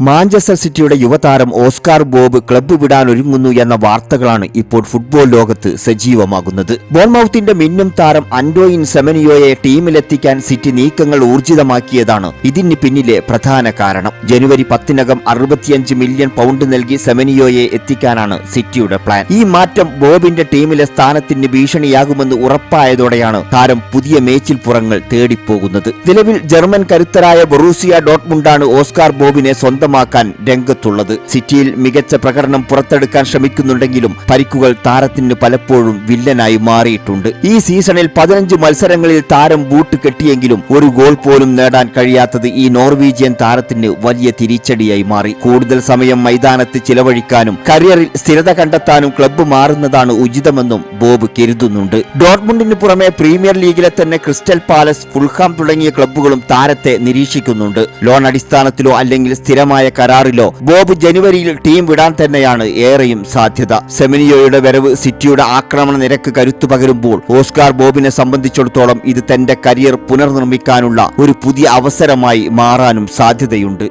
Manchester സിറ്റിയുടെ യുവതാരം Oscar Bob club വിടാനൊരുങ്ങുന്നു എന്ന വാർത്തകളാണ് ഇപ്പോൾ ഫുട്ബോൾ ലോകത്ത് സജീവമാകുന്നത്. ബോൺമൌത്തിന്റെ മിന്നും താരം അന്റോയിൻ സെമനിയോയെ ടീമിലെത്തിക്കാൻ സിറ്റി നീക്കങ്ങൾ ഊർജിതമാക്കിയതാണ് ഇതിന് പിന്നിലെ പ്രധാന കാരണം. ജനുവരി 10-നകം 65 മില്യൺ പൗണ്ട് നൽകി സെമനിയോയെ എത്തിക്കാനാണ് സിറ്റിയുടെ പ്ലാൻ. ഈ മാറ്റം ബോബിന്റെ ടീമിലെ സ്ഥാനത്തിന് ഭീഷണിയാകുമെന്ന് ഉറപ്പായതോടെയാണ് താരം പുതിയ മേച്ചിൽപ്പുറങ്ങൾ തേടിപ്പോകുന്നത്. നിലവിൽ ജർമ്മൻ കരുത്തരായ ബൊറൂസിയ ഡോട്ട്മുണ്ടാണ് ഓസ്കാർ ബോബിനെ സ്വന്തമാക്കാൻ രംഗത്തുള്ളത്. സിറ്റിയിൽ മികച്ച പ്രകടനം പുറത്തെടുക്കാൻ ശ്രമിക്കുന്നുണ്ടെങ്കിലും പരിക്കുകൾ താരത്തിന് പലപ്പോഴും വില്ലനായി മാറിയിട്ടുണ്ട്. ഈ സീസണിൽ 15 മത്സരങ്ങളിൽ താരം ബൂട്ട് കെട്ടിയെങ്കിലും ഒരു ഗോൾ പോലും നേടാൻ കഴിയാത്തത് ഈ നോർവീജിയൻ താരത്തിന് വലിയ തിരിച്ചടിയായി മാറി. കൂടുതൽ സമയം മൈതാനത്ത് ചിലവഴിക്കാനും കരിയറിൽ സ്ഥിരത കണ്ടെത്താനും ക്ലബ്ബ് മാറുന്നതാണ് ഉചിതമെന്നും ബോബ് കരുതുന്നുണ്ട്. ഡോട്ട്മുണ്ടിന് പുറമെ പ്രീമിയർ ലീഗിലെ തന്നെ ക്രിസ്റ്റൽ പാലസ്, ഫുൾഹാം തുടങ്ങിയ ക്ലബ്ബുകളും താരത്തെ നിരീക്ഷിക്കുന്നുണ്ട്. ലോൺ അടിസ്ഥാനത്തിലോ അല്ലെങ്കിൽ സ്ഥിരമായ കരാറിലോ ബോബ് ജനുവരിയിൽ ടീം വിടാൻ തന്നെയാണ് ഏറെയും സാധ്യത. സെമനിയോയുടെ വരവ് സിറ്റിയുടെ ആക്രമണ നിരക്ക് കരുത്തു പകരുമ്പോൾ ഓസ്കാർ ബോബിനെ സംബന്ധിച്ചിടത്തോളം ഇത് തന്റെ കരിയർ പുനർനിർമ്മിക്കാനുള്ള ഒരു പുതിയ അവസരമായി മാറാനും സാധ്യതയുണ്ട്.